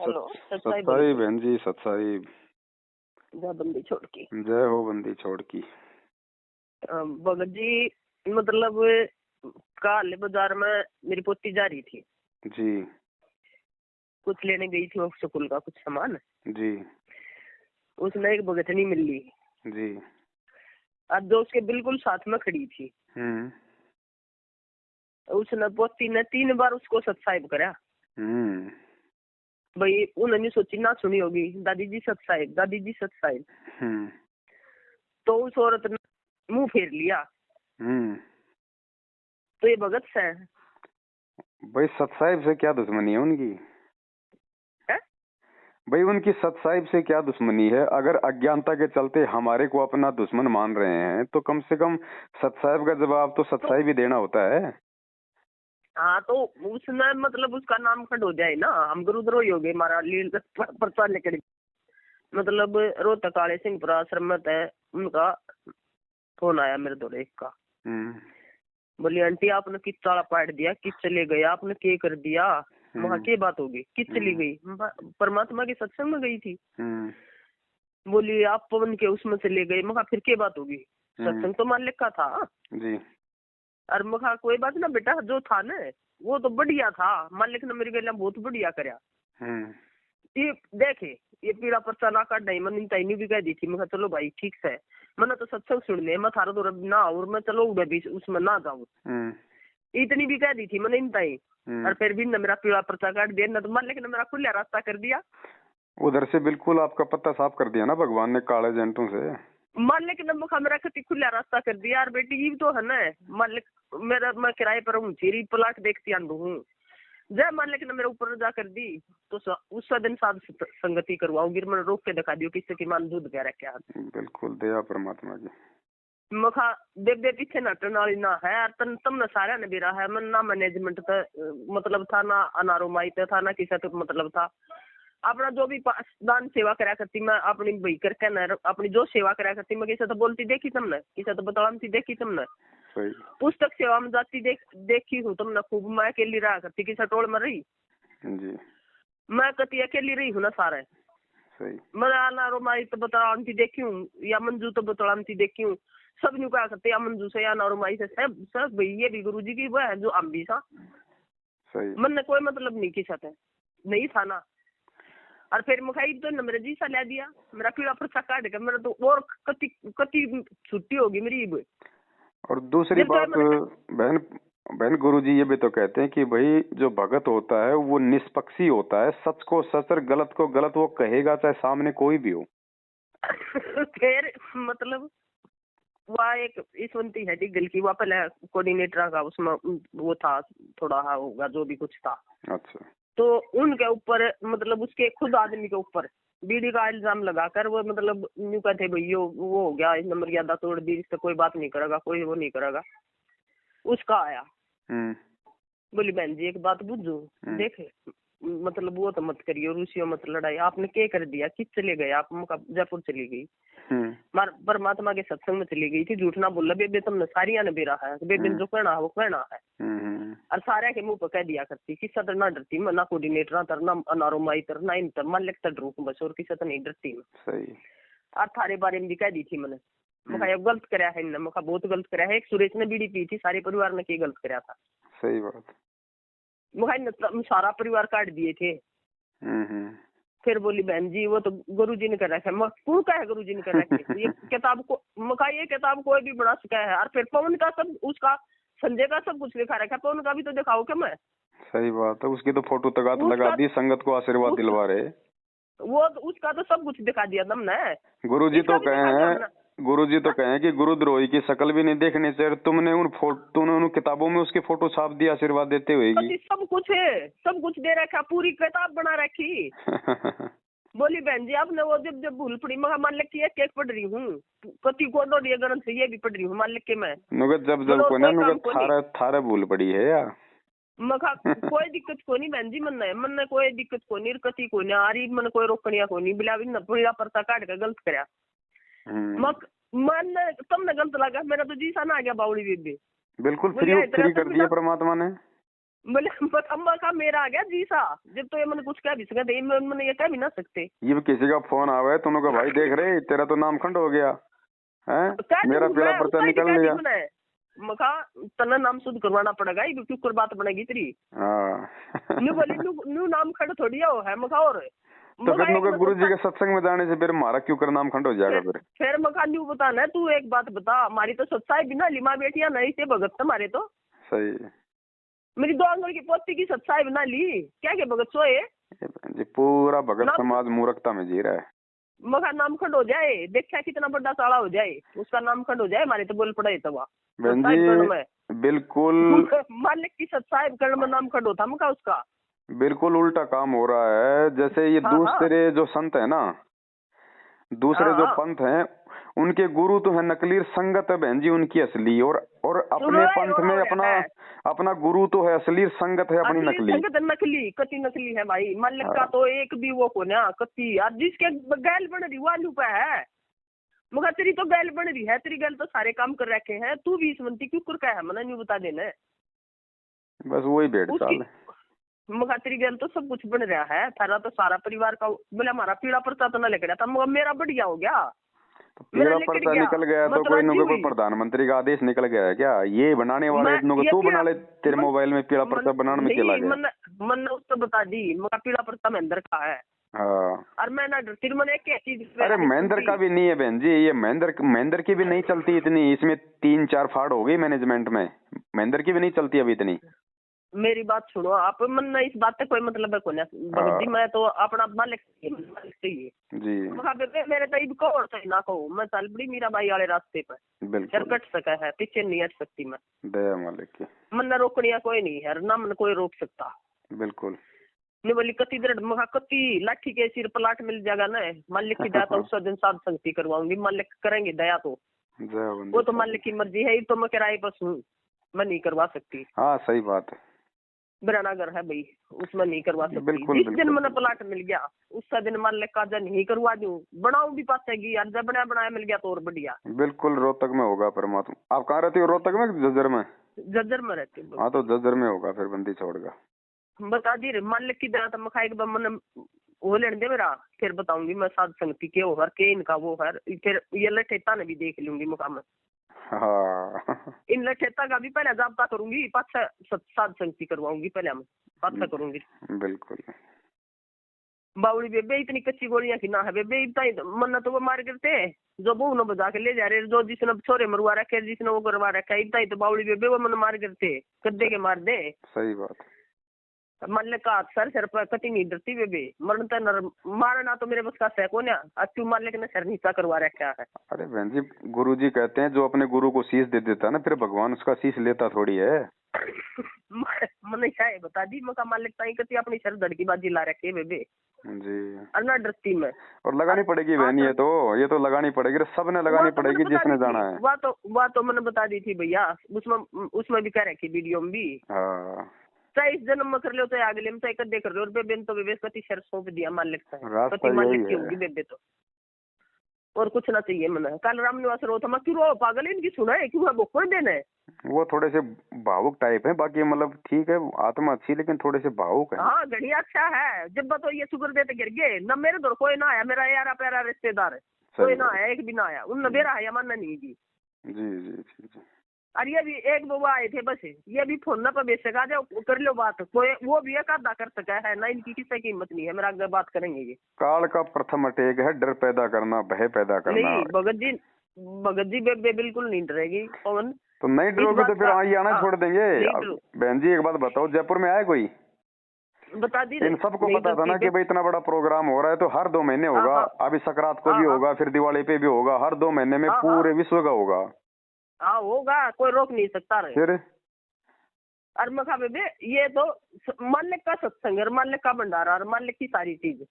Hello सच्चाई बहन जी, सच्चाई। जय बंदी छोड़ की। जय हो बंदी छोड़ की। भगत जी, मतलब काल बाजार में मेरी पोती जा रही थी जी कुछ लेने गई थी, वो स्कूल का कुछ सामान जी उसने एक भगतनी मिल ली जी। आज जो उसके बिल्कुल साथ में खड़ी थी। उसने पोती ने 3 बार उसको सत्साहिब करा। भाई उन्होंने सोची ना सुनी होगी, दादी जी सत्साहिब, दादी जी सत्साहिब। तो उस औरत ने मुंह फेर लिया। तो ये भगत से है भाई, सतसाहिब से क्या दुश्मनी है उनकी? भाई उनकी सतसाहिब से क्या दुश्मनी है? अगर अज्ञानता के चलते हमारे को अपना दुश्मन मान रहे हैं तो कम से कम सतसाहिब का जवाब तो सतसाहिब ही देना होता है। हाँ, तो उसने मतलब उसका नाम खंड हो जाए ना, हम गुरुद्रोही हो गए। हमारा लील प्रचार लेकर मतलब रोहतक काले सिंह आश्रम में है, उनका फोन आया मेरे दो एक का। बोली आंटी आपने किस ताला पाट दिया, किस चले गए, आपने क्या कर दिया? वहाँ की बात होगी, किस चली गई? परमात्मा के सत्संग में गई थी। बोली आप पवन के उसमें चले गए। मखा फिर क्या बात होगी? सत्संग तो मालिक का था जी। और मखा कोई बात ना बेटा, जो था ना वो तो बढ़िया था, मालिक ने मेरी गलियां बहुत बढ़िया करया। ये देखे ये पीड़ा पर्चा ना काट नहीं, मन तैनी भी कह दी थी। मैं चलो भाई ठीक है, मैंने तो सत्संग सुन ले, मैं थारा तो रब ना और मैं चलो उड़े भी उसमें ना जाऊं, इतनी भी कह दी थी मैंने इंताई। और फिर भी न मेरा पीड़ा पर्चा काट दिया, न तो मालिक ने मेरा खुला रास्ता कर दिया। उधर से बिल्कुल आपका पत्ता साफ कर दिया ना भगवान ने काले एजेंटों से। मालिक ने मुखा मेरा कति खुला रास्ता कर दिया। यार बेटी ये तो है ना, मालिक मेरा मैं किराए पर हूँ, चीरी प्लाट देखती आंदू हूँ। जय मालिक ने मेरे ऊपर जा कर दी तो उस दिन साध संगति करवाऊंगी, मैंने रोक के दिखा दियो किससे की मान दूध कह रखा। बिल्कुल दया परमात्मा की। मखा देव पीछे नटन वाली ना है यार, तुमने सारा ने बेरा है। मन ना मैनेजमेंट मतलब था, ना अनारोमाई था, ना किसी तो मतलब था। अपना जो भी दान सेवा करा करती मैं अपनी भाई करके न, अपनी जो सेवा करा करती मैं किसी तो बोलती देखी तुमने, किसी तो बतलाती देखी तुमने। पुस्तक सेवा में जाती देखी हूँ तुमने खूब। मैं अकेली रहा करती, किसी टोल में रही जी। मैं कति अकेली रही हूँ ना सारे। मैं अनारोमाई तो बतलाती देखी हूँ, या मंजू तो बतलाती देखी हूँ। सब न्यू क्या करते हैं मंजू से या नौरमाई से, सब ये भी गुरु जी की वो है जो अम्बी सा। मन ने कोई मतलब नहीं की साथ नहीं था ना। और फिर मुखाई तो नम्र जी सा ले दिया, मेरा पीड़ा पर्चा काट के मेरा तो और कति कति छुट्टी होगी मेरी। और दूसरी बात बहन गुरुजी ये भी तो कहते हैं कि भाई जो भगत होता है वो निष्पक्षी होता है, सच को सच और गलत को गलत वो कहेगा चाहे सामने कोई भी हो। फिर मतलब वह एक ईश्वंती है दिल की, वह पहले कोऑर्डिनेटर का उसमें वो था, थोड़ा होगा जो भी कुछ था। अच्छा। तो उनके ऊपर मतलब उसके खुद आदमी के ऊपर बीड़ी का इल्जाम लगाकर वो मतलब यूं कहते भैया वो हो गया, इस नंबर ज्यादा तोड़ दी, इससे कोई बात नहीं करेगा, कोई वो नहीं करेगा। उसका आया बोली बहन जी एक बात बुझू, देखे मतलब वो तो मत करियो, रूसियो मत लड़ाई, आपने क्या कर दिया, किस चले गए आप? जयपुर चली गई, परमात्मा के सत्संग में चली गई थी, झूठ ना बोला बेबे, तुमने सारिया ने बेरा है, बेबे जो कहना है वो कहना है। और सारे के मुंह पर कह दिया करती, किसी तो ना डरती मैं, ना कोऑर्डिनेटर तर, ना अनारोमाई तर, ना इन तर, मान लिखता डरू बस, और किसी तो नहीं डरती मैं। और थारे बारे में भी कह दी थी मैंने, मुखा गलत कराया है इनने, मुखा बहुत गलत कराया है। एक सुरेश ने बीड़ी पी थी, सारे परिवार ने क्या गलत कराया था? सही बात। मुखा सारा परिवार काट दिए थे। फिर बोली बहन जी वो तो गुरु जी ने कर रखा है। कौन का है गुरु जी ने कर रखा है? ये किताब को मुखा ये किताब कोई भी बना सका है। और फिर पवन का सब उसका संजय का सब कुछ दिखा रखा है, पवन का भी तो दिखाओ क्या मैं? सही बात है, उसकी तो फोटो तक लगा दी, संगत को आशीर्वाद दिलवा रहे। वो उसका तो सब कुछ दिखा दिया तुमने। गुरुजी तो कहे कि गुरुद्रोही की शक्ल भी नहीं देखने से तुमने उन किताबों में उसकी फोटो छाप दी आशीर्वाद देते हुए। सब कुछ है, सब कुछ दे रखा, पूरी किताब बना रखी। बोली बहन जी आपने वो जब भूल पड़ी, मैं मान लिख के एक पढ़ रही हूँ, कति को ग्रंथ से ये भी पढ़ रही हूँ, मान लिख के मैं जब थारा भूल पड़ी है यार। मखा कोई दिक्कत को नहीं बहन जी, मन कोई दिक्कत को नहीं, कति को नहीं आ रही, मन कोई रोकनिया को नहीं, बिला भी पूरा परता काट के गलत करया। मन तुमने गलत लगा, मेरा तो जी सा ना आ गया बावड़ी बेबे। बिल्कुल फ्री कर दिया परमात्मा ने। बोले अम्मा का मेरा आ गया जीसा, जब तो ये मैंने कुछ कह भी सकते, मैंने ये कह भी ना सकते। ये भी किसी का फोन आवे तो उन्होंने भाई देख रहे तेरा तो नाम खंड हो गया है, मेरा पीला पर्चा निकल गया। मखा तना नाम शुद्ध करवाना पड़ेगा, ये क्यों कर बात बनेगी तेरी। न्यू बोली न्यू नाम खंड थोड़ी है मखा। और तो फिर नुके गुरु जी के सत्संग में जाने से फिर हमारा क्यों कर नाम खंड हो जाएगा। फिर मखा न्यू बताना, तू एक बात बता, हमारी तो सच्चाई बिना लिमा बेटिया नहीं से भगत तुम्हारे तो सही। मेरी 2 आंगन की पोती की सच्चाई बना ली, क्या के भगत सोए जी पूरा भगत समाज मूर्खता में जी रहा है। मगर नाम खंड हो जाए, देखा कितना बड़ा साड़ा हो जाए, उसका नाम खंड हो जाए, हमारे तो बोल पड़े तब बिल्कुल मालिक की सच्चाई कर्ण में नाम खंड होता मका उसका। बिल्कुल उल्टा काम हो रहा है। जैसे ये दूसरे जो संत है ना, दूसरे जो पंथ हैं, उनके गुरु तो है नकली, संगत है बहन जी उनकी असली, और अपने पंथ में अपना गुरु तो है असली, संगत है अपनी नकली। संगत नकली कति नकली है भाई। मालिक का तो एक भी वो को ना कति, आज जिसके गैल बन रही वो पे है, मगर तेरी तो गैल बन रही है, तेरी गैल तो सारे काम कर रखे हैं, तू भी इसमंती क्यों कर है मना नहीं बता देना। बस वही भेड़ चाल है, मगर तेरी गैल तो सब कुछ बन रहा है, थारा तो सारा परिवार का बोले हमारा पीड़ा पर्चा तो ना लेकर था, मगर मेरा बढ़िया हो गया। तो पीड़ा पर्चा निकल गया तो कोई प्रधानमंत्री का आदेश निकल गया है क्या? ये बनाने वाले तू बना ले, तेरे मोबाइल में पीड़ा पर्चा बनाने में चला गया। मन उसको बता दी मगर पीड़ा पर्चा महेंद्र का है। और मैं ना फिर मैंने एक चीज, अरे महेंद्र का भी नहीं है बहन जी, ये महेंद्र की भी नहीं चलती इतनी, इसमें 3-4 फाड़ हो गई मैनेजमेंट में, महेंद्र की भी नहीं चलती अभी इतनी। मेरी बात सुनो आप, मन इस बात से कोई मतलब है को भगत जी, मैं तो अपना मालिक चाहिए जी। मेरे तो और सही ना कहो, मैं चल बड़ी मीरा बाई वाले रास्ते पर कट सका है, पीछे नहीं हट सकती मैं, दया मालिक की। मन न रोकनिया कोई नहीं है ना, मन कोई रोक सकता। बिल्कुल नहीं बोली कति दृढ़ महा कति लाठी के सिर पलाट मिल जाएगा ना, मालिक की दया तो उस दिन साध संगति करवाऊंगी, मालिक करेंगे दया तो वो तो मालिक की मर्जी है, तो मैं किराए पर हूँ, मैं नहीं करवा सकती। हाँ सही बात है, बिरानागर है भाई, उसमें नहीं करवा सकती। जिस दिन मैंने प्लाट मिल गया उस दिन मालिक का जन नहीं करवा दूं, बनाऊं भी पासेगी यार, जब बनाया मिल गया तो और बढ़िया। बिल्कुल रोहतक में होगा परमात्मा। आप कहाँ रहती हो? रोहतक में जज्जर में? जज्जर में रहती हूँ। हाँ तो जज्जर में होगा फिर बंदी छोड़गा। बता दी मालिक की दया तो मैं खाएगी मैंने वो लेने दे मेरा, फिर बताऊंगी मैं साध संगति के हो हर के इनका वो हर, फिर ये लठेता ने भी देख लूंगी मुकाम। इन लठेता का भी पहले जाबता करूंगी, पाछा साध संगति करवाऊंगी, पहले मैं पाछा करूंगी। बिल्कुल बावली बेबे इतनी कच्ची गोलियां की ना है बेबे, इतना मन तो वो मार करते जो बहू ने बजा के ले जा रहे, जो जिसने छोरे मरवा रखे, जिसने वो करवा रखा है, इतना ही तो बावली बेबे वो मन मार करते कद्दे के मार दे। सही बात। मन का सर पर कटी नहीं डरती बेबे, मरण तो नर मारना तो मेरे बस का है को ना, अच्छू मालिक ने सर नीचा करवा रखा है। अरे बहन जी गुरु जी कहते हैं जो अपने गुरु को शीश दे देता है ना, फिर भगवान उसका शीश लेता थोड़ी है। मन क्या है बता दी, मका मालिक ताई कती अपनी सर धड़की बाजी ला रखे बेबे जी, अन्ना डरती में। और लगानी पड़ेगी बहन, ये तो लगानी पड़ेगी, सबने लगानी पड़ेगी जिसने जाना है। वह तो मैंने बता दी थी भैया, उसमें भी कह रखी वीडियो में भी। चाहे इस जन्म में कर लो चाहे अगले में, चाहे कद्दे कर लो, और बेबे तो बेबे कति शर सौंप दिया मालिक का, कति मालिक की होगी बेबे तो, और कुछ ना चाहिए मैंने। कल रामनिवास रो था, क्यों रो पागल इनकी सुना है, क्यों है बोकर देना है। वो थोड़े से भावुक टाइप है, बाकी मतलब ठीक है, आत्मा अच्छी लेकिन थोड़े से भावुक है। हाँ घड़ी अच्छा है, जब तो ये शुक्र देते गिर गए न, मेरे दौर कोई ना आया, मेरा यारा प्यारा रिश्तेदार कोई ना आया, एक भी ना आया, उन मेरा है मानना नहीं जी। जी और ये भी एक वो आए थे बस, ये भी फोन पर बेचक आ जाओ कर लो बात, कोई वो भी एक आधा कर सका है ना, इनकी किसी की हिम्मत नहीं है। मेरा आगे बात करेंगे ये काल का प्रथम अटैक है, डर पैदा करना, भय पैदा करना। नहीं भगत जी बेबे बिल्कुल नहीं डरेगी पवन। तो नहीं डरोगे तो फिर ये आना छोड़ देंगे। बहन जी एक बात बताओ, जयपुर में आए कोई? बता दी इन सबको पता था ना कि भाई इतना बड़ा प्रोग्राम हो रहा है, तो हर 2 महीने होगा, अभी सकरात को भी होगा, फिर दिवाली पे भी होगा, हर 2 महीने में पूरे विश्व का होगा। हाँ होगा, कोई रोक नहीं सकता रहे। फिर और मखा बेबे ये तो मालिक का सत्संग है, मालिक का भंडारा और मालिक की सारी चीज,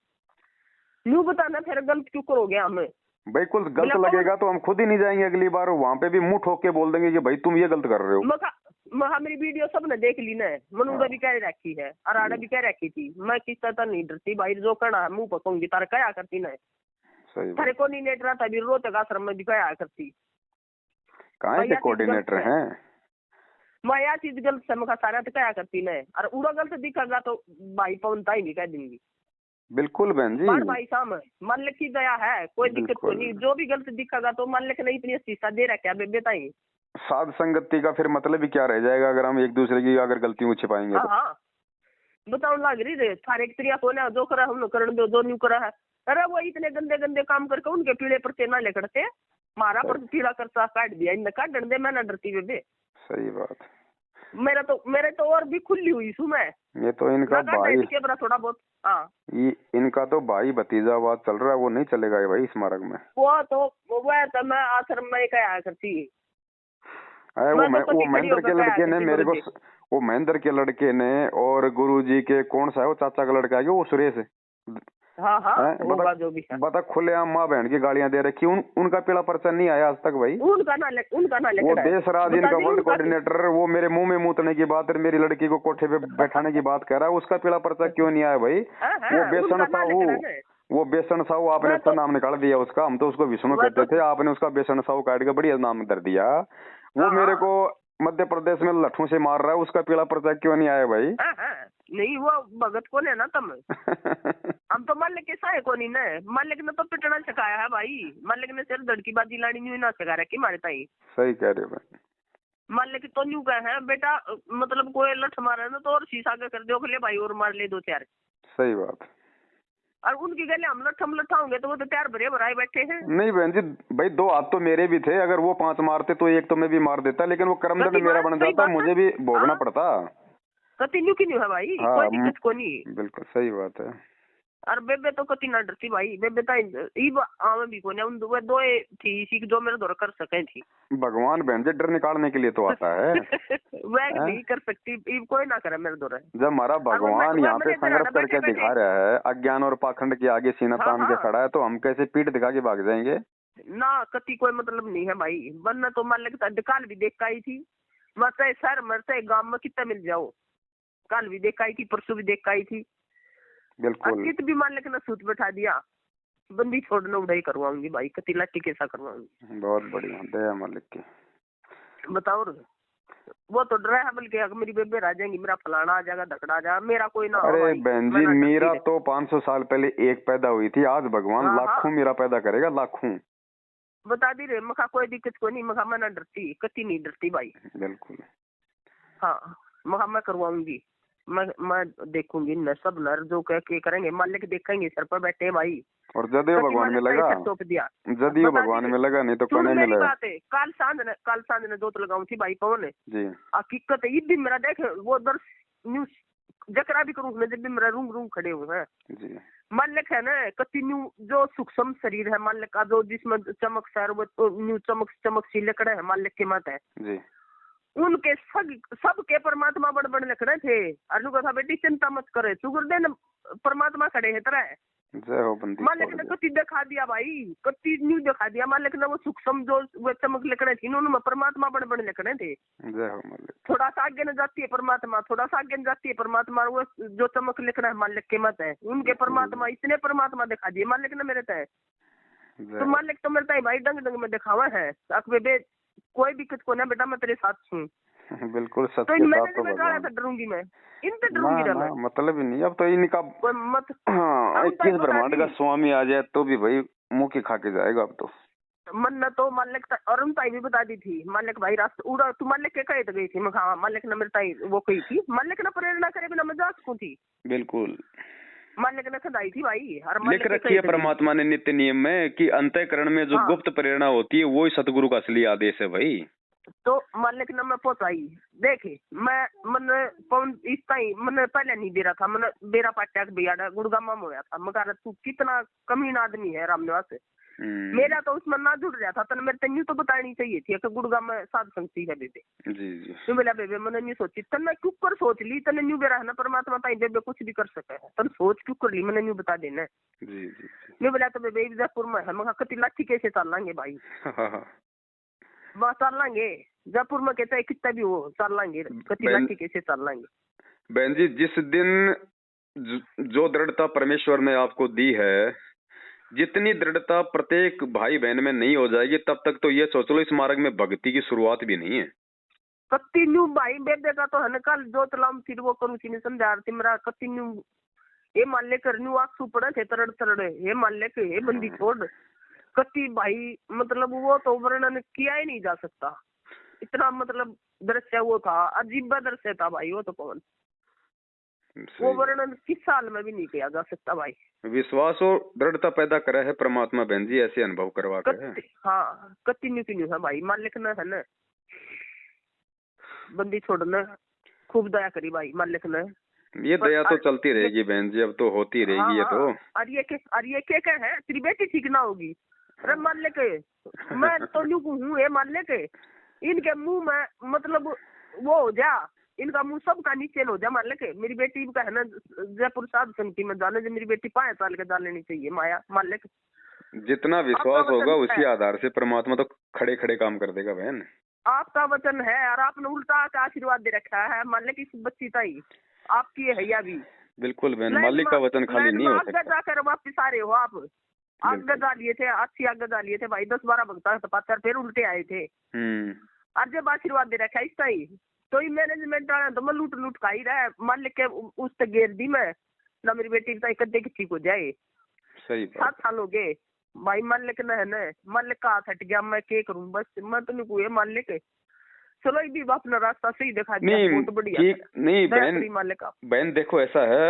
यूँ बताना फिर गलत क्यों करोगे हमें? भाई कुछ गलत लगेगा तो हम खुद ही नहीं जाएंगे अगली बार, वहाँ पे भी मुंह ठोक के बोल देंगे कि भाई तुम ये गलत कर रहे हो। मखा मेरी वीडियो सबने देख ली ना, मनुदा भी कह रखी है और आड़ा भी कह रखी थी, मैं किस तरह नहीं डरती भाई, जो करना है मुंह पर कहूंगी, तारा क्या करती ना। थारे कोऑर्डिनेटर था भी रोहतक आश्रम में भी क्या करती, कहाँ के कोऑर्डिनेटर हैं? मैं यह चीज गलत से मखा सारा तो क्या करती न, और उड़ा गलत दिखेगा तो भाई पवनता ही नहीं कह देंगी। बिल्कुल बहन जी, भाई साहब मालिक की दया है, कोई दिक्कत कोई नहीं। जो भी गलत दिखेगा तो मालिक ने इतनी शीशा दे रखा है बेबे ताई। साध संगति का फिर मतलब ही क्या रह जाएगा अगर हम एक दूसरे की अगर गलतियों को छिपाएंगे तो। हाँ बताओ लग रही रे थारे एक तरिया को ना जो करा हम करण दो, जो न्यू करा है। अरे वो इतने गंदे गंदे काम करके उनके पीड़े पर तेना लेकड़ते मारा पर पीड़ा करता काट दिया इन काट डंडे में ना डरती बेबे। सही बात। मेरे तो और भी खुली हुई सू मैं। ये तो इनका भाई थोड़ा बहुत। हाँ इनका तो भाई भतीजावाद चल रहा है, वो नहीं चलेगा भाई इस मार्ग में। वो तो मैं आश्रम में क्या करती वो महेंद्र के लड़के ने मेरे को, वो महेंद्र के लड़के ने और गुरुजी के कौन सा है वो चाचा का लड़का है वो सुरेश। हाँ होगा जो भी है। बता खुलेआम माँ बहन की गालियां दे रखी, उनका पीला पर्चा नहीं आया आज तक भाई। उनका ना वो देशराज इनका वर्ल्ड कोऑर्डिनेटर, वो मेरे मुंह में मूतने की बात, मेरी लड़की को कोठे पे बैठाने की बात कर रहा है, उसका पीला पर्चा क्यों नहीं आया भाई? वो बेसन साहू आपने अच्छा नाम निकाल दिया उसका, हम तो उसको विष्णु कहते थे, आपने उसका बेसन साहू काट के बढ़िया नाम कर दिया। वो मेरे को मध्य प्रदेश में लठों से मार रहा है, उसका पीला पर्चा क्यों नहीं आया भाई? नहीं वो भगत कौन है ना तुम हम तो मालिक के साए को नहीं ना, मालिक ने तो पिटना सिखाया है भाई। मालिक ने सिर्फ धड़की बाजी लानी नहीं ना सिखा रखी मारे ताई। सही कह रहे हो भाई। मालिक तो न्यू कहे है बेटा, मतलब कोई लठ मारे ना तो और शीशा के कर दो ले भाई और मार ले 2-4। सही बात। और उनकी गले हम लठाओगे तो वो तो 4 भरे भराए बैठे हैं। नहीं बहन जी भाई 2 हाथ तो मेरे भी थे, अगर वो 5 मारते तो 1 तो मैं भी मार देता, लेकिन वो कर्मदंड मेरा बन जाता, मुझे भी भोगना पड़ता। कति न्यू की न्यू है भाई, कोई दिक्कत को नहीं। बिल्कुल सही बात है। और बेबे तो कति ना डरती भाई, बेबे तो आवे भी को उन दो थी सीख जो मेरे दौर कर सके थी। भगवान बहन जी डर निकालने के लिए तो आता है वह नहीं कर सकती कोई ना करे मेरे दौर। जब हमारा भगवान यहाँ पे संघर्ष करके दिखा रहा है, अज्ञान और पाखंड के आगे सीना तान के खड़ा है, तो हम कैसे पीठ दिखा के भाग जाएंगे? ना कति कोई मतलब नहीं है भाई। वरना तो मान लगता काल भी देख आई थी, मरते सर मरते गांव में कितना मिल जाओ, काल भी देख आई थी, परसों भी देख आई थी। बिल्कुल। कित भी मान लेकिन सूत बैठा दिया, बंदी छोड़ना उड़ाई करवाऊंगी भाई, कति लाठी कैसा करवाऊंगी। बहुत बढ़िया दया मालिक की। बताओ वो तो डरा है बल्कि अगर मेरी बेबे आ जाएंगी, मेरा फलाना आ जाएगा, धकड़ा आ जाएगा, मेरा कोई ना। अरे बहन जी मेरा तो 500 साल पहले एक पैदा हुई थी, आज भगवान लाखों मेरा पैदा करेगा, लाखों। बता दी रे मखा कोई दिक्कत को नहीं, मखा मैं ना डरती, कति नहीं डरती भाई। बिल्कुल। हाँ मखा मैं करवाऊंगी, मैं देखूंगी न सब नर जो कह के करेंगे, मालिक देखेंगे सर पर बैठे भाई। और जदियो भगवान में लगा, जदियो भगवान में लगा, नहीं तो कोने में लगा। काल सांझ ने 2 लगाऊं थी भाई पवन जी। हकीकत ये भी मेरा देख वो दर्श न्यूज जकरा भी करूँ जब भी मेरा रूम खड़े हुए हैं जी। मालिक है ना कंटिन्यू जो सूक्ष्म शरीर है मालिक का, जो जिसमें चमक सर वो न्यू चमक सी लकड़े है मालिक के मत है जी। उनके सब के परमात्मा बड़ लखड़े थे। अनु कथा बेटी चिंता मत करे, शुक्र दे परमात्मा खड़े है तरह जय हो बंदी। मालिक ने कति दिखा दिया भाई, कति न्यू दिखा दिया मालिक ने, वो सूक्ष्म जो वो चमक लकड़े थी उनमें परमात्मा बड़ लकड़े थे। जय हो मालिक। थोड़ा सा आगे न जाती है परमात्मा, थोड़ा सा आगे न जाती है परमात्मा, वो जो चमक लकड़ा है मालिक के मत है, उनके परमात्मा इतने परमात्मा दिखा दिए मालिक ने मेरे तय। तो मालिक तो मेरे तय भाई डंग में दिखावा है बे कोई दिक्कत को ना बेटा, मैं तेरे साथ हूँ। बिल्कुल सच तो के साथ तो भगवान। डरूंगी मैं इनसे डरूंगी ना, मतलब ही नहीं। अब तो इनका मत 21 ब्रह्मांड का स्वामी आ जाए तो भी भाई मुंह की खा के जाएगा। अब तो मन तो मालिक अरुण ताई भी बता दी थी, मालिक भाई रास्ता उड़ा तू मालिक के कहे तो गई थी, मैं हाँ मालिक ने मेरे ताई वो कही थी, मालिक ने प्रेरणा करे बिना मैं जा सकूं थी। बिल्कुल मालिक ने खदाई थी भाई। लिख रखी है परमात्मा ने नित्य नियम में कि अंतःकरण में जो गुप्त प्रेरणा होती है वो ही सतगुरु का असली आदेश है भाई। तो मालिक ने मैं पहुंचाई देखे मैं मन पौन इस ताई मन पहले नहीं दे रहा था, मन बेरा पाट्या भैया गुड़गामा में होया था, मगर तू कितना कमीन आदमी है रामनिवास, मेरा तो उसमें ना जुड़ रहा था, तन मेरे तन्यू तो बतानी चाहिए थी कि गुड़गाम में साध संगति है बेबे जी जी। तो बोला बेबे मैंने नहीं सोची, तन मैं क्यों कर सोच ली, तने न्यू बेरा है ना परमात्मा ताई बेबे कुछ भी कर सके है, तन सोच क्यों कर ली मैंने न्यू बता देना जी जी। मैं बोला तो बेबे जयपुर में है, मगर कति लाठी कैसे चल लेंगे भाई बस चल लेंगे, जयपुर में कहते हैं कितना भी हो चल लेंगे, कति लाठी कैसे चल लेंगे। बहन जी जिस दिन जो दृढ़ता परमेश्वर ने आपको दी है, जितनी दृढ़ता प्रत्येक भाई बहन में नहीं हो जाएगी तब तक तो ये सोच लो इस मार्ग में भक्ति की शुरुआत भी नहीं है। कंटिन्यू भाई बेबे का तो है ना, कल जो तलाम फिर वो करूँ सी समझा रही मेरा कंटिन्यू ये मान ले करनी आंसू पड़े थे तरड़ तरड़, ये मान ले के ये बंदी छोड़ कति भाई, मतलब वो तो वर्णन किया ही नहीं जा सकता, इतना मतलब दृश्य वो था, अजीब दृश्य था भाई वो तो कौन, वो वर्णन किस साल में भी नहीं किया जा सकता भाई। विश्वास और दृढ़ता पैदा करा है परमात्मा बहन जी, ऐसे अनुभव करवा के है। हाँ कंटिन्यू क्यों है भाई, मालिक ने है ना बंदी छोड़ना खूब दया करी भाई मालिक ने, ये दया तो चलती रहेगी बहन जी, अब तो होती रहेगी। हाँ, ये तो और ये क्या है तेरी बेटी ठीक ना होगी, अरे मान ले के मैं तो न्यू हूँ, ये मान ले के इनके मुंह में मतलब वो हो जा, इनका मुंह सबका नीचे हो जा, मान ले के मेरी बेटी का है ना जयपुर साध संगति में जाने, जो मेरी बेटी 5 साल के डाल लेनी चाहिए माया, मान ले के जितना विश्वास होगा उसी आधार से परमात्मा तो खड़े खड़े काम कर देगा बहन। आपका वचन है और आपने उल्टा आशीर्वाद दे रखा है, मान ले कि इस बच्ची ताई आपकी है या भी बिल्कुल बहन, मालिक का वचन खाली नहीं हो सकता। जाकर वापिस आ रहे हो आप, आगे डालिए थे, अच्छी आगे डालिए थे भाई, 10-12 भक्ता तपाकर फिर उल्टे आए थे, और जब आशीर्वाद दे रखा है इस ताई तो मैनेजमेंट तो मैं लूट लूट खा ही रहा है, मालिक के उस तक घेर दी मैं ना, मेरी बेटी ताई कद्दे की ठीक हो जाए। सही 7 साल हो गए भाई, मालिक ने है ना, मालिक का हाथ हट गया, मैं क्या करूं, बस मैं तो नहीं मालिक चलो भी अपना रास्ता सही दिखा दिया, बहुत बढ़िया। नहीं बहन देखो ऐसा है,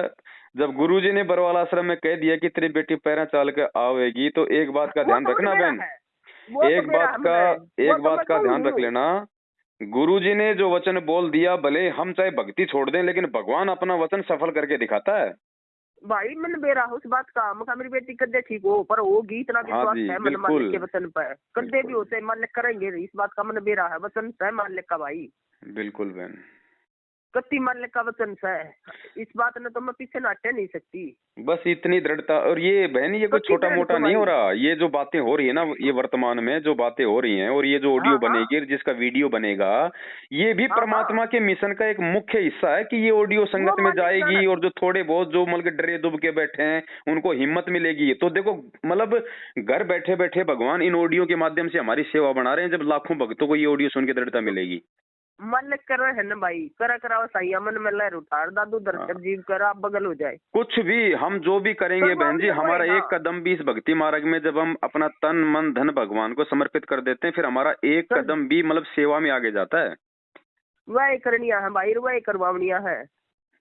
जब गुरुजी ने बरवाला आश्रम में कह दिया कि तेरी बेटी पैरा चाल के आवेगी, तो एक बात का ध्यान रखना बहन, एक बात का ध्यान रख लेना, गुरुजी ने जो वचन बोल दिया, भले हम चाहे भक्ति छोड़ दें लेकिन भगवान अपना वचन सफल करके दिखाता है भाई। मैंने बेरा उस बात का मका मेरी बेटी कदे ठीक हो, पर होगी इतना विश्वास है मन मालिक के वचन पर, कदे भी होते मालिक करेंगे, इस बात का मन बेरा है, वचन है मालिक का भाई। बिल्कुल बहन, कत्ती मालिक का वचन है, इस बात ने तो मैं पीछे हटे नहीं सकती, बस इतनी दृढ़ता। और ये बहन ये कोई छोटा मोटा नहीं हो रहा, ये जो बातें हो रही है ना, ये वर्तमान में जो बातें हो रही हैं, और ये जो ऑडियो बनेगी, जिसका वीडियो बनेगा, ये भी परमात्मा के मिशन का एक मुख्य हिस्सा है कि ये ऑडियो संगत में जाएगी, और जो थोड़े बहुत जो मतलब डरे दुब के बैठे हैं उनको हिम्मत मिलेगी। तो देखो मतलब घर बैठे बैठे भगवान इन ऑडियो के माध्यम से हमारी सेवा बना रहे हैं, जब लाखों भक्तों को ये ऑडियो सुन के दृढ़ता मिलेगी। मालिक कर रहे हैं ना भाई, करा सही मन में लहर उठार दादू दरकर जीव कर आप बगल हो जाए, कुछ भी हम जो भी करेंगे बहन जी, हमारा एक कदम भी इस भक्ति मार्ग में जब हम अपना तन मन धन भगवान को समर्पित कर देते हैं, फिर हमारा एक कदम भी मतलब सेवा में आगे जाता है। वह करनिया है भाई, वह करवावनिया है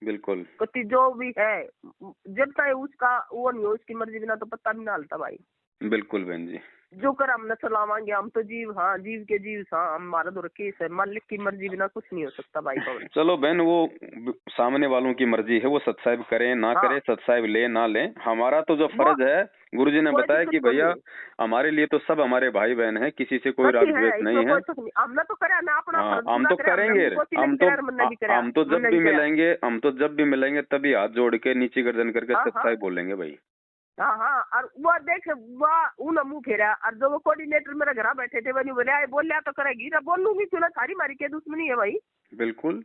बिल्कुल, कति जो भी है, जब तक उसका वो नहीं हो, उसकी मर्जी बिना तो पत्ता भी ना हलता भाई। बिल्कुल बहन जी, जो कर हम न चलावांगे, हम तो जीव, हाँ जीव के जीव, हाँ हमारा तो केस है, मालिक की मर्जी बिना कुछ नहीं हो सकता भाई। चलो बहन, वो सामने वालों की मर्जी है, वो सत्साहिब करें ना करें, सत्साहिब ले ना ले, हमारा तो जो फर्ज है, गुरुजी ने बताया कि भैया हमारे लिए तो सब हमारे भाई बहन है, किसी से कोई राग द्वेष नहीं है, हमने तो करा ना अपना, हम तो करेंगे, हम तो जब भी मिलेंगे तभी हाथ जोड़ के नीचे गर्दन करके सत्साहिब बोलेंगे भाई। हाँ, और वो देख वो उन मुंह फेरा, और जो वो कोऑर्डिनेटर मेरे घर बैठे थे वही बोले आए बोल लिया तो करेगी ना, बोलूंगी क्यों ना, सारी मारी के दुश्मनी है भाई। बिल्कुल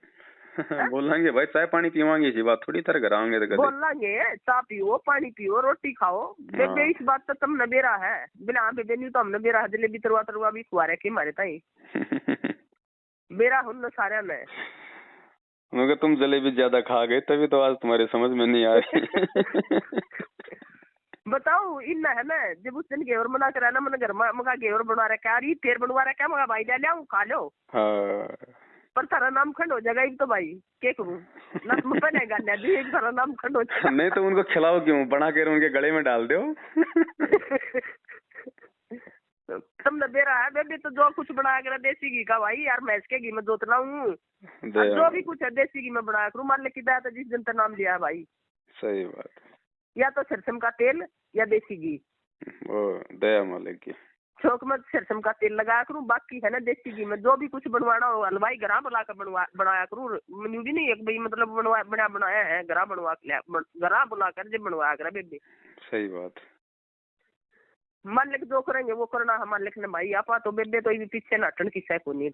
बोलेंगे भाई, चाय पानी पीवांगे, इसी बात थोड़ी तरह घर आएंगे तो बोलेंगे, चाय पियो, पानी पियो, रोटी खाओ, बेबे इस बात तो तुम न बेरा है, बिना बेबे नहीं तो हमने बेरा है, जलेबी तरवा तरवा भी खुआ रहे मारे ताई बेरा हुन सारे ने, मगर तुम जलेबी ज्यादा खा गए तभी तो आज तुम्हारे समझ में नहीं आ रही बताओ इन है ना, जब उस दिन घेवर बना कर ना, मैंने घर में मगा घेवर बना रखा है, फिर बनवा रखा, मगा भाई ले लिया खा लो, पर तारा नाम खंड हो जाएगा तो भाई क्या करूं ना, बनेगा नहीं, तारा नाम खंड हो जाएगा नहीं तो उनको खिलाओ क्यों, बना कर उनके गले में डाल दो तुमने दे रहा है बेबी, तो जो कुछ बनाया कर देसी घी का भाई, यार मैं इसके घी में जोतना हूँ, जो भी कुछ है देसी घी में बनाया करूँ, मान ले की दया तो जिस दिन का नाम लिया है भाई। सही बात, या तो सरसों का तेल या देसी घी, वो दया मालिक की, चौक में सरसों का तेल लगाया करूँ, बाकी है ना देसी घी में जो भी कुछ बनवाना हो, हलवाई घरा बुलाकर बनाया करूँ, मेन्यू भी नहीं एक भाई मतलब बनाया है, घरा बुलाकर जब बनवाया करा बेबी। सही बात, मालिक जो करेंगे वो करना है मालिक ने भाई, आपा तो बेबे तो ये पीछे ना हटन की सह को नहीं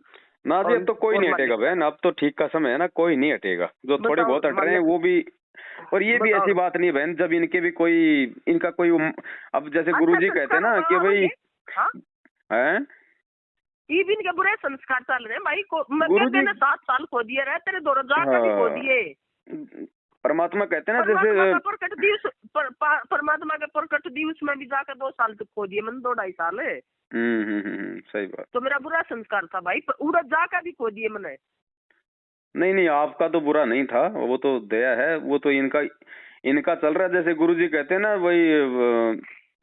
ना जी, अब तो कोई नहीं हटेगा बहन, अब तो ठीक का समय है ना, कोई नहीं हटेगा, जो थोड़े बहुत हट रहे हैं वो भी, और ये भी ऐसी बात नहीं बहन, जब इनके भी कोई इनका कोई अब जैसे गुरुजी कहते हैं ना कि भाई हैं ये भी इनके बुरे संस्कार चल रहे हैं भाई को। मैंने 7 साल खो दिए रहे तेरे दो जा कभी खो दिए। परमात्मा कहते हैं ना जैसे प्रकट दिवस परमात्मा के प्रकट दिवस में भी जाकर 2 साल तक खो दिए, मैंने 2-2.5 साल है। सही बात। तो मेरा बुरा संस्कार था भाई, उड़द जाकर भी खो दिए मैंने। नहीं आपका तो बुरा नहीं था, वो तो दया है, वो तो इनका चल रहा है। जैसे गुरुजी कहते हैं ना वही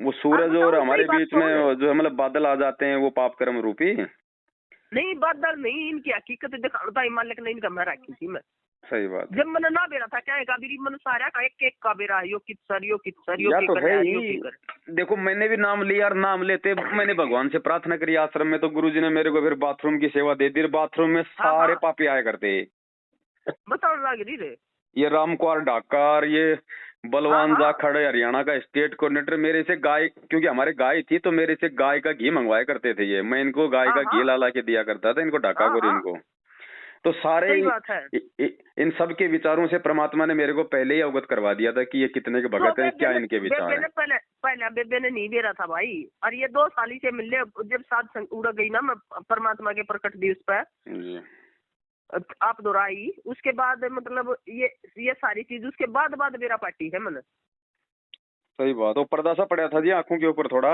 वो सूरज और हमारे बीच में जो मतलब बादल आ जाते हैं, वो पाप कर्म रूपी। नहीं बादल नहीं, इनकी हकीकत दिखाता है मालिक ने, इनका मैं रखी थी मैं। सही बात। जब मैंने ना बेरा था क्या है मन सारा का एक का बेरा यो कित्सर यो तो है ही। देखो मैंने भी नाम लिया और नाम लेते मैंने भगवान से प्रार्थना करी आश्रम में, तो गुरुजी ने मेरे को फिर बाथरूम की सेवा दे दी। बाथरूम में सारे पापी आया करते। बताओ लग रही रे, ये रामकुमार डाकर, ये बलवान जाखड़ हरियाणा का स्टेट कोऑर्डिनेटर मेरे से गाय, क्योंकि हमारे गाय थी तो मेरे से गाय का घी मंगवाया करते थे। ये मैं इनको गाय का घी ला के दिया करता था, इनको ढाका को इनको। तो सारे इन सब के विचारों से परमात्मा ने मेरे को पहले ही अवगत करवा दिया था कि ये कितने के भगत हैं, क्या इनके विचार हैं। पहले बेबे ने नहीं बेरा था भाई, और ये 2 साल से मिले। जब साथ उड़ गई ना मैं परमात्मा के प्रकट दिवस पे आप दोहराई, उसके बाद मतलब ये सारी चीज उसके बाद मेरा पार्टी है मैंने। सही बात। वो पर्दा सा पड़ा था जी आंखों के ऊपर थोड़ा।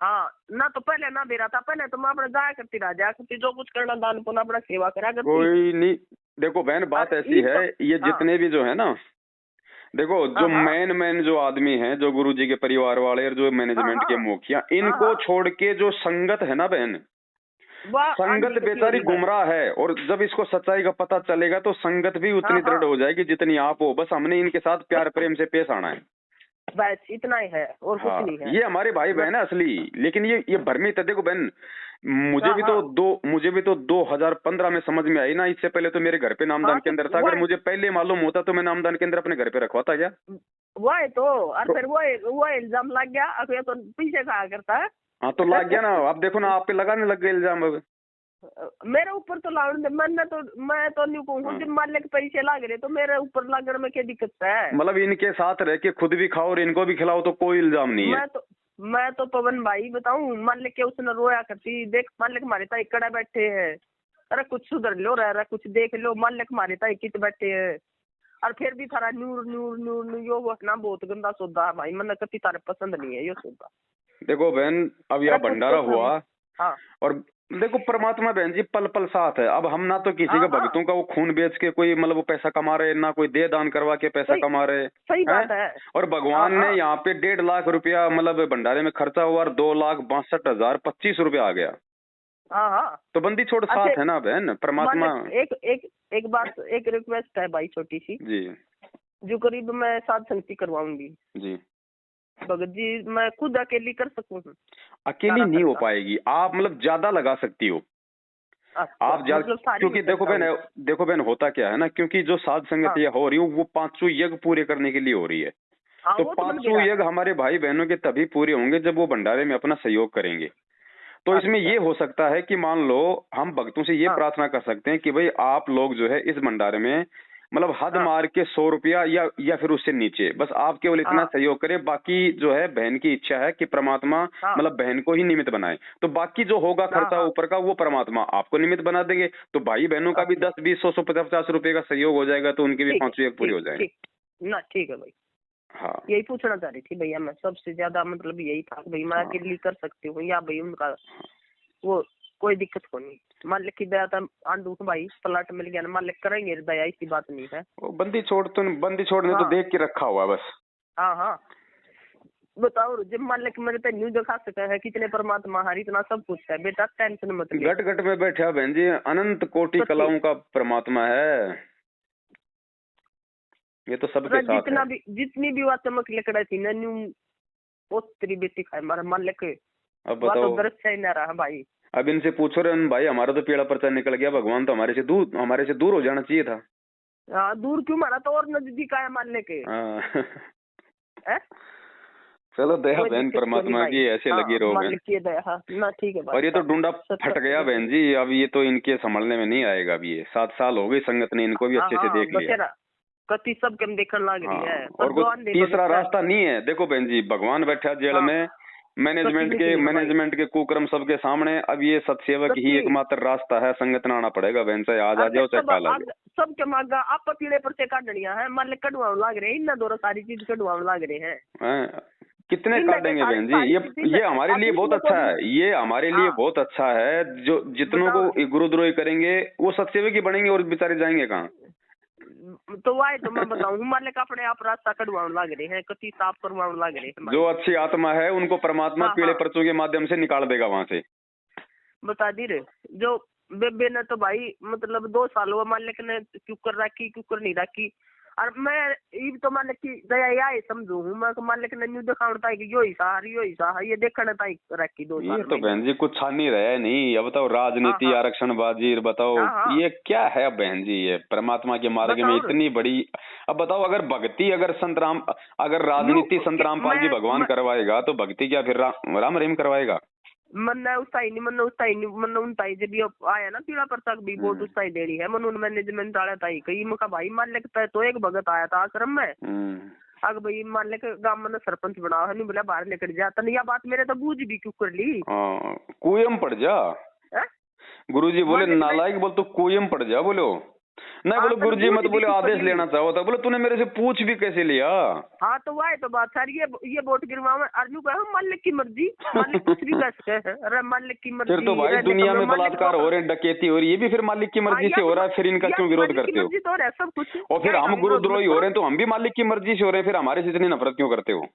हाँ ना तो पहले ना बेरा था, पहले तो मैं अपने जाया करती रह जाया करती, जो कुछ करना दान पुण्य अपना सेवा करा करती। कोई नहीं, देखो बहन बात ऐसी है, ये जितने भी जो है ना, देखो जो मेन जो आदमी हैं, जो गुरुजी के परिवार वाले और जो मैनेजमेंट के मुखिया, इनको छोड़ के जो संगत है ना बहन, संगत बेचारी गुमराह है। और जब इसको सच्चाई का पता चलेगा तो संगत भी उतनी दृढ़ हो जाएगी जितनी आप हो। बस हमने इनके साथ प्यार प्रेम से पेश आना है, बस इतना ही है और कुछ नहीं है। ये हमारे भाई बहन है असली। लेकिन ये भ्रमित है। देखो बहन मुझे भी तो 2015 में समझ में आई ना। इससे पहले तो मेरे घर पे नामदान केंद्र था। अगर मुझे पहले मालूम होता तो मैं नामदान केंद्र अपने घर पे रखवाता क्या? वो है तो और फिर वो इल्जाम लग गया, अब ये तो पीछे खाया करता है। हाँ तो लग गया ना, आप देखो ना, आप पे लगाने लग गए इल्जाम। अब मेरे ऊपर तो मैं तो नहीं कहूँ, जब मालिक पैसे लाग रहे तो मेरे ऊपर लागने में क्या दिक्कत है? मतलब इनके साथ रह के खुद भी खाओ और इनको भी खिलाओ तो कोई इल्जाम नहीं है। मैं तो पवन भाई बताऊं, मालिक के उसने रोया करती, देख मालिक हमारे ताई कड़ा बैठे हैं, अरे कुछ सुधर लो रहा, कुछ देख लो, मालिक हमारे ताई कित बैठे है। और फिर भी थारा नूर नूर नूर नूर यो वटना बहुत गंदा सौदा है भाई, मैंने कभी तारे पसंद नहीं है यो सौदा। देखो बहन अब यह भंडारा हुआ और देखो परमात्मा बहन जी पल पल साथ है। अब हम ना तो किसी के भक्तों का वो खून बेच के कोई मतलब वो पैसा कमा रहे, ना कोई दे दान करवा के पैसा कमा रहे। सही बात है। और भगवान ने यहाँ पे 1.5 लाख रुपया मतलब भंडारे में खर्चा हुआ और 2,62,025 रुपया आ गया। तो बंदी छोड़ साथ है ना बहन परमात्मा। एक बात, एक रिक्वेस्ट है भाई छोटी सी जी, जो करीब मैं साध संगति करवाऊंगी जी भगत जी, मैं खुद अकेली कर सकूं? अकेली नहीं हो पाएगी, आप मतलब ज्यादा लगा सकती हो आप ज्यादा, क्योंकि देखो बहन होता क्या है ना, क्योंकि जो साध संगत ये हो रही है वो 500 यज्ञ पूरे करने के लिए हो रही है। तो 500 यज्ञ हमारे भाई बहनों के तभी पूरे होंगे जब वो भंडारे में अपना सहयोग करेंगे। तो इसमें ये हो सकता है कि मान लो हम भक्तों से ये प्रार्थना कर सकते हैं कि भाई आप लोग जो है इस भंडारे में मतलब हद मार के 100 रुपया या फिर उससे नीचे बस आप केवल इतना सहयोग करें। बाकी जो है बहन की इच्छा है कि परमात्मा मतलब बहन को ही निमित्त बनाए, तो बाकी जो होगा खर्चा ऊपर का वो परमात्मा आपको निमित्त बना देंगे। तो भाई बहनों का भी 10, 20, 100, 50 रुपए का सहयोग हो जाएगा, तो उनके भी 5 पूरे हो जाएंगे ना। ठीक है भाई, हाँ यही पूछना चाह रही थी भैया मैं, सबसे ज्यादा मतलब यही था भाई मैं अकेली कर सकती हूँ या भाई उनका वो कोई दिक्कत को नहीं। मालिक की दया था आंडू भाई प्लाट मिल गया ना, मालिक करेंगे, दया ऐसी बात नहीं है। बंदी छोड़ने तो देख के रखा हुआ बस। हाँ बताओ, जब मालिक मेरे पे न्यू दिखा सके है कितने परमात्मा हरी इतना सब कुछ है बेटा, टेंशन मत ले। घट घट में बैठा बहन जी, अनंत कोटि कलाओं का परमात्मा है, ये तो सबके साथ है। जितनी भी बात चमक लकड़ा थी ना न्यू वो तेरी बेटी खाए हमारा मालिक। अब बताओ दृश्य ही ना रहा भाई। अब इनसे पूछो रहे भाई, हमारा तो पेड़ा पर्चा निकल गया, भगवान तो हमारे से दूर हो जाना चाहिए था। दूर क्यों, मारा तो और नजदीक आया मानने के। चलो दया बहन परमात्मा की ऐसे लगी रहो बहन की दया ना। ठीक है। और ये तो डूंडा फट गया बहन जी, अब ये तो इनके संभलने में नहीं आएगा। अब ये 7 साल हो गए संगत ने इनको भी अच्छे से देख लिया, कति सब कम देखने लग रही है और कोई तीसरा रास्ता नहीं है। देखो बहन जी भगवान बैठा जेल में, मैनेजमेंट के कुकर्म सबके सामने। अब ये सतसेवक ही एकमात्र रास्ता है, संगत आना पड़ेगा। बहन से आज आ जाओ, चाहे कल आ जाओ। सबके मांगा आप पीड़े पर से काटनिया है, मान ले कटवाओ लाग रहे हैं, इन दोनों सारी चीज कटवाओ लाग रहे हैं। कितने काटेंगे बहन जी? ये हमारे लिए बहुत अच्छा है, ये हमारे लिए बहुत अच्छा है। जो जितनों को गुरुद्रोही करेंगे वो सतसेवक ही बनेंगे और बेचारे जाएंगे कहाँ? तो वाई तो मैं बताऊं, मान ले अपने आप रास्ता कटवाने लग रहे हैं, कति साफ करवाने लग रहे हैं। जो अच्छी आत्मा है उनको परमात्मा पीले पर्चों के माध्यम से निकाल देगा वहाँ से। बता दी रे, जो बेबे ने तो भाई मतलब 2 साल हुआ मालिक ने क्यूकर रखी, क्यूकर नहीं रखी। और मैं ये तो मालिक की दया या समझू हूँ मैं, मालिक ने न्यू दिखाता है कि यो हिस्सा ये देखने ताई रखी 2 साल। ये तो बहन जी कुछ छानी रहे नहीं। अब बताओ राजनीति, आरक्षण बाजी, बताओ ये क्या है बहन जी? ये परमात्मा के मार्ग में इतनी बड़ी। अब बताओ अगर भक्ति, अगर राजनीति संत रामपाल जी भगवान करवाएगा तो भक्ति क्या फिर राम रहीम करवाएगा? मन उस्ताई नहीं, मन उस्ताई नहीं, मन उनताई जब ये आया ना पीड़ा प्रसाद भी बहुत उस्ताई दे रही है। मन उन मैनेजमेंट वाला ताई कही मका भाई मान ले तो एक भगत आया था आश्रम में। अगर भाई मान ले गांव में सरपंच बना है, नहीं बोला बाहर लेकर जाता नहीं। यह बात मेरे तो बूझ भी क्यों कर ली? कुएम पड़ जा। गुरुजी बोले नालायक बोल तो कुएम पड़ जा। बोलो नहीं, बोलो गुरुजी मत बोले आदेश लेना चाहो था। बोले तूने मेरे से पूछ भी कैसे लिया? हाँ तो वह तो बात सर, ये वोट गिरवाओ अर्जू का मालिक की मर्जी, मालिक कुछ भी कर सकते हैं। अरे मालिक की मर्जी। फिर तो भाई दुनिया में बलात्कार हो रहे हैं, डकैती हो रही है, ये भी फिर मालिक की मर्जी से हो रहा है। फिर इनका क्यों विरोध करते हो? तो है सब कुछ। और फिर हम गुरुद्रोही हो रहे हैं तो हम भी मालिक की मर्जी से हो रहे हैं, फिर हमारे से इतनी नफरत क्यों करते हो?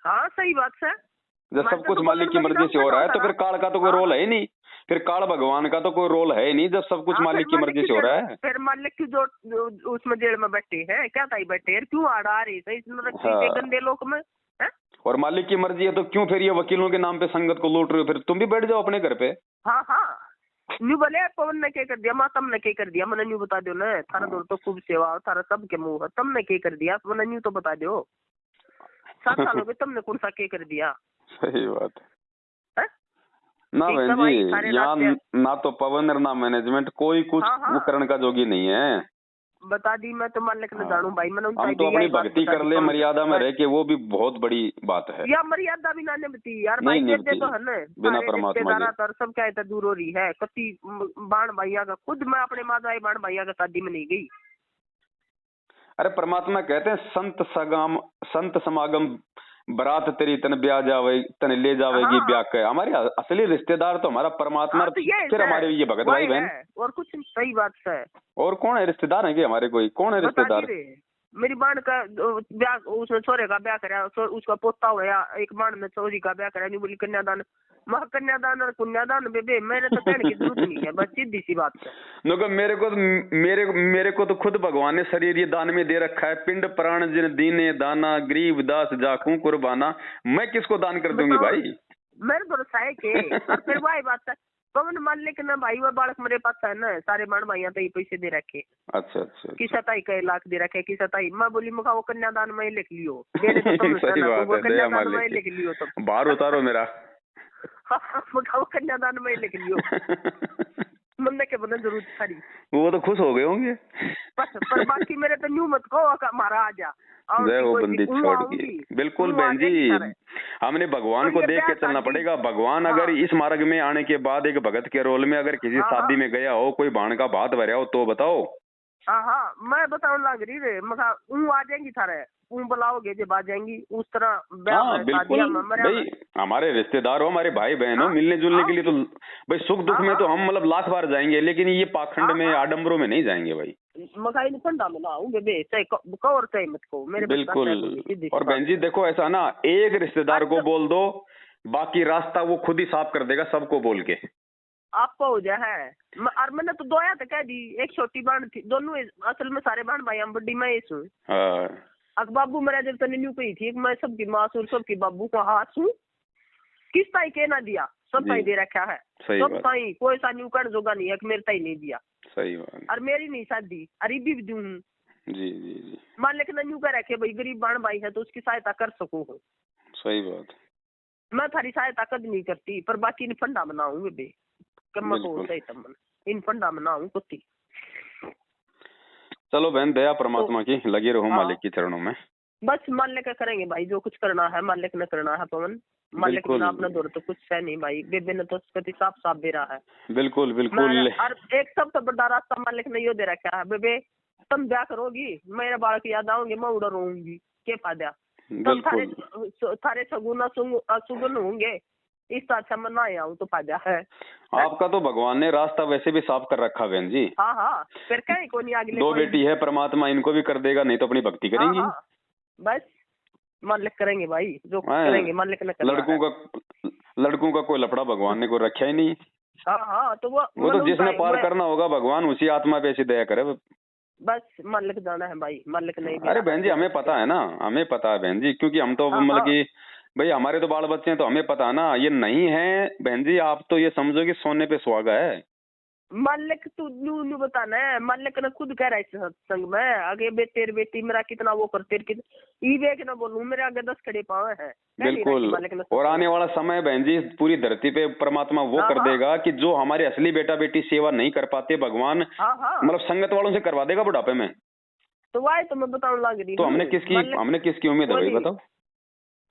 हाँ सही बात है। जब सब कुछ मालिक की मर्जी से हो रहा है तो फिर काल का तो कोई रोल है ही नहीं, फिर काल भगवान का तो कोई रोल है ही नहीं जब सब कुछ मालिक की मर्जी से हो रहा है। फिर मालिक की जो उसमें जेल में बैठे हैं क्या ताई बैठे हैं, क्यों आ रही है इसमें रखते गंदे लोग में है? और मालिक की मर्जी है तो क्यों फिर ये वकीलों के नाम पे संगत को लूट रहे हो? फिर तुम भी बैठ जाओ अपने घर पे। हाँ न्यू बोले पवन ने क्या कर दिया, माँ तम ने क्या कर दिया, मैंने न्यू बता दो ना। थारा दूर तो खूब सेवा थारा सबके मुँह है, तुमने क्या कर दिया मैंने न्यू तो बता दो। 7 सालों में तुमने कौन सा क्या कर दिया? सही बात है ना बहन जी। यहाँ ना तो पवन ना मैनेजमेंट कोई कुछ उपकरण का जोगी नहीं है। बता दी मैं तो मालिक न जानू भाई। मैंने हम तो अपनी भक्ति कर ले मर्यादा में रह के, वो भी बहुत बड़ी बात है। या मर्यादा भी ना निभती यार भाई, देते तो है ना बिना परमात्मा के। सब क्या है दूर हो रही है। कति बाण भैया का खुद मैं अपने माता बाण भैया का शादी में नहीं गई। अरे परमात्मा कहते हैं संत समागम बरात तेरी तन ब्याह जावे तन ले जावेगी ब्याह के। हमारे असली रिश्तेदार तो हमारा परमात्मा, फिर हमारे ये भगत भाई बहन और कुछ। सही बात है। और कौन है रिश्तेदार है? हमारे कोई कौन है रिश्तेदार? मेरी बाण का ब्याह, उसने छोरे का ब्याह कराया, उसका पोता हुआ। एक बाण ने छोरी का ब्याह कराया, नहीं बोली कन्यादान। कन्यादान और पुण्यादान बेबे मेरे तो कहने की जरूरत नहीं है, बस सीधी सी बात है। नो मेरे को तो खुद भगवान ने शरीर ये दान में दे रखा है। पिंड प्राण जिन दीने दाना गरीब दास जाकू कुर्बाना। मैं किसको दान कर दूंगी भाई? मेरे भरोसा है के। और फिर वही बात है पवन मान ले ना भाई, वो बालक मेरे पास है ना, सारे बाण भाइया तो पैसे दे रखे। अच्छा की 27 लाख दे रखे की 27। मैं बोली मुखा वो कन्यादान में लिख लियो। सही बात है, कन्यादान में लिख लियो तो बाहर उतारो मेरा। मुखा वो कन्यादान में लिख लियो। मन के बना जरूरत सारी। वो तो खुश हो गए होंगे। पर बाकी मेरे तो न्यू मत को हमारा आ जा। जय वो बंदी छोड़ के। बिल्कुल बहन जी, हमने भगवान को देख के चलना पड़ेगा। भगवान अगर इस मार्ग में आने के बाद एक भगत के रोल में अगर किसी शादी में गया हो, कोई बाण का भात भरा हो तो बताओ। हाँ मैं बताऊं लग रही रे मखा आ जाएंगी थारे बुलाओगे जब आ जाएंगी उस तरह। बिल्कुल भाई, हमारे रिश्तेदार हो, हमारे भाई बहन हो, मिलने जुलने के लिए तो भाई सुख दुख में तो हम मतलब लाख बार जाएंगे, लेकिन ये पाखंड में आडम्बरों में नहीं जाएंगे भाई। मकाई फंडा में लाऊं बेबे चाहे कवर चाहे मत को मेरे। बिल्कुल। और बहन जी देखो ऐसा ना, एक रिश्तेदार को बोल दो, बाकी रास्ता वो खुद ही साफ कर देगा सबको बोल के। आपको हो जाए और मैंने तो 2 तो कह दी। एक छोटी बाण थी, दोनों असल में सारे बाण भाई हम बड्डी मैं इसू। अक बाबू मेरा जब तने न्यू कही थी, मैं सबकी माँ और सबकी बाबू का हाथ हूँ। किस ताई के ना दिया, सब ताई दे रखा है। सब ताई कोई सा न्यू कर जोगा नहीं है, मेरे ताई नहीं दिया। सही बात। और मेरी नहीं शादी अरीबी भी दूं। जी मान लेकिन न्यू कर रखे भाई गरीब बाण भाई है तो उसकी सहायता कर सकूं। सही बात। मैं थारी सहायता कद नहीं करती, पर बाकी इन फंडा बनाऊं बेबे इन फंडा बनाऊं कुत्ती। चलो बहन, दया परमात्मा की लगी रहो मालिक के चरणों में। बस मालिक करेंगे भाई, जो कुछ करना है मालिक ने करना है पवन। मालिक ने अपना दौर तो कुछ है नहीं भाई, बेबे ने तो स्थिति साफ साफ दे रहा है। बिल्कुल बिल्कुल। और एक सबसे बड़ा रास्ता मालिक ने यो दे रखा है, बेबे तुम ब्याह करोगी, मेरे बाल की याद आऊंगी, मैं उड़ा रोऊंगी, क्या फायदा। तुम थारे सगुन असुगुन होंगे, इस अच्छा मैं ना आऊँ तो फायदा है। आपका तो भगवान ने रास्ता वैसे भी साफ कर रखा बहन जी। हाँ हाँ, फिर कहीं को नहीं आगे। 2 बेटी है, परमात्मा इनको भी कर देगा, नहीं तो अपनी भक्ति करेंगी। हाँ, बस मालिक करेंगे भाई, जो करेंगे मालिक ने करना। लड़कों का कोई लफड़ा भगवान ने कोई रखा ही नहीं। हाँ, तो वो तो जिसने पार करना होगा भगवान उसी आत्मा पे ऐसी दया करे। बस मालिक जाना है भाई, मालिक नहीं। अरे बहन जी हमें पता है ना, हमें पता है बहन जी, क्योंकि हम तो मतलब कि भाई हमारे तो बाल बच्चे हैं, तो हमें पता है ना। ये नहीं है बहन जी, आप तो ये समझो कि सोने पे सुहागा है। मालिक तू नू बताना है, मालिक ने खुद कह रहा है सत्संग में, आगे तेरी बेटी मेरा कितना वो कर, तेरे की ना बोलूं, मेरे आगे 10 खड़े पावे हैं। बिल्कुल। और आने वाला समय बहन जी पूरी धरती पे परमात्मा वो कर देगा कि जो हमारे असली बेटा बेटी सेवा नहीं कर पाते, भगवान मतलब संगत वालों से करवा देगा बुढ़ापे में। तो वाई तो मैं बताऊं लग रही। तो हमने किसकी उम्मीद है भाई बताओ।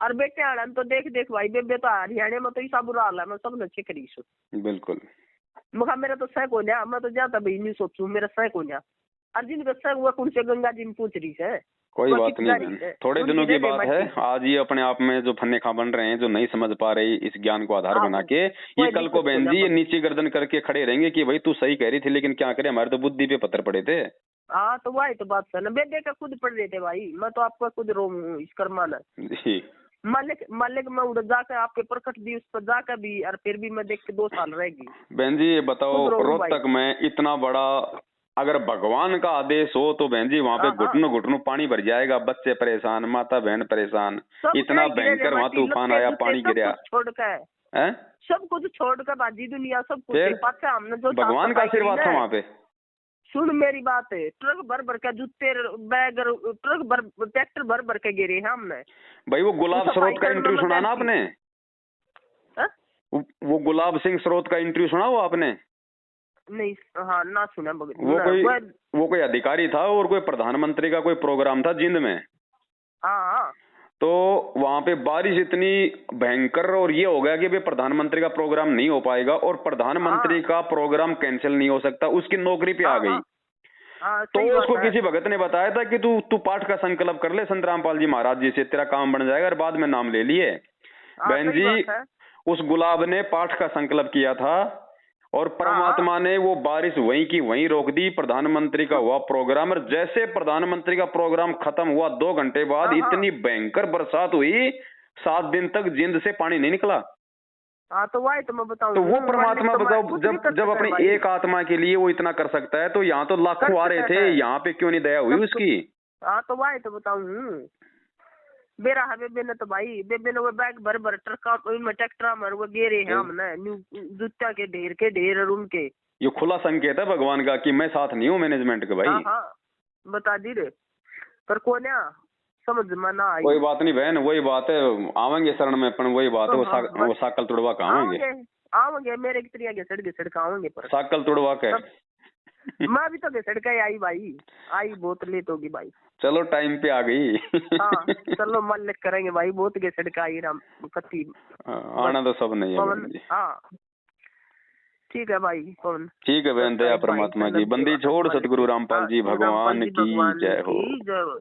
और बेटे आड़ा तो देख भाई, बेबे तो हरियाणा में तो ऐसा बुरा हाल है, मैं सब अच्छे करी। बिल्कुल। मखा मेरा तो सह को लिया, मैं तो जाता भाई नहीं सोचू, मेरा सह को लिया। अर्जुन का सह हुआ कौन से गंगा जी में पूछ रही है। कोई बात नहीं, थोड़े दिनों की बात है। आज ये अपने आप में जो फन्ने खा बन रहे हैं, जो नहीं समझ पा रही, इस ज्ञान को आधार बना के, ये कल को बहन जी ये नीचे गर्दन करके खड़े रहेंगे कि भाई तू सही कह रही थी, लेकिन क्या करे हमारे तो बुद्धि पे पत्थर पड़े थे। हाँ, तो वही तो बात है ना, बेबे का खुद पढ़ रहे थे भाई, मैं तो आपका खुद रो इस कर्मा जी। मालिक में उड़ जाकर आपके प्रकट दी उस पर जाकर भी, और फिर भी मैं देख के 2 साल रहेगी। बहन जी ये बताओ, रोहतक में इतना बड़ा अगर भगवान का आदेश हो तो बहन जी वहाँ पे घुटनों घुटनों पानी भर जाएगा, बच्चे परेशान, माता बहन परेशान, इतना भयंकर वहाँ तूफान आया, पानी गिरा। छोड़कर सब कुछ छोड़कर बाजी दुनिया सब कुछ हमने जो भगवान का आशीर्वाद था वहाँ पे। सुन मेरी बात है, ट्रक भर के जूते बैग, ट्रक भर ट्रैक्टर भर के गिरे हैं हमने भाई। वो गुलाब स्रोत का इंटरव्यू सुना ना आपने? वो गुलाब सिंह स्रोत का इंटरव्यू सुना वो आपने? नहीं, हाँ ना सुना। वो कोई अधिकारी था और कोई प्रधानमंत्री का कोई प्रोग्राम था जिंद में। हाँ। तो वहां पे बारिश इतनी भयंकर और ये हो गया कि भाई प्रधानमंत्री का प्रोग्राम नहीं हो पाएगा, और प्रधानमंत्री का प्रोग्राम कैंसिल नहीं हो सकता, उसकी नौकरी पे आ गई। तो उसको किसी भगत ने बताया था कि तू पाठ का संकल्प कर ले संत रामपाल जी महाराज जी से, तेरा काम बन जाएगा, और बाद में नाम ले लिए। बहन जी उस गुलाब ने पाठ का संकल्प किया था और परमात्मा ने वो बारिश वहीं की वहीं रोक दी। प्रधानमंत्री का हुआ प्रोग्राम, और जैसे प्रधानमंत्री का प्रोग्राम खत्म हुआ 2 घंटे बाद इतनी भयंकर बरसात हुई, 7 दिन तक जिंद से पानी नहीं निकला। तो वही तो मैं बताऊं, तो वो परमात्मा बताओ, जब अपनी एक आत्मा के लिए वो इतना कर सकता है, तो यहाँ तो लाखों आ रहे थे, यहाँ पे क्यों नहीं दया हुई उसकी? तो वही तो बताऊं, बेरा है बेबे ने तो भाई, बेबे ने वो बैग भर ट्रैक्टर में वो गेरे हैं हमने जूता के ढेर उनके। ये खुला संकेत है भगवान का कि मैं साथ नहीं हूँ मैनेजमेंट के भाई। हाँ, बता दी रे, पर कौन समझ में ना आई। कोई बात नहीं बहन, वही बात है, आवेंगे शरण में, अपन वही बात है, वो साकल तुड़वा के आवेंगे मेरे की तरह घिसड़ का आवेंगे, पर साकल तुड़वा के। मैं भी तो घिसड़ के आई भाई, आई बहुत लेट होगी भाई। चलो टाइम पे आ गई। हाँ, चलो मालिक करेंगे भाई, बहुत घिसड़ का आई राम कत्ती आना तो सब नहीं है। हाँ ठीक है भाई पवन। ठीक है बहन, दया परमात्मा की, बंदी छोड़ सतगुरु रामपाल जी भगवान की जय हो। जय हो।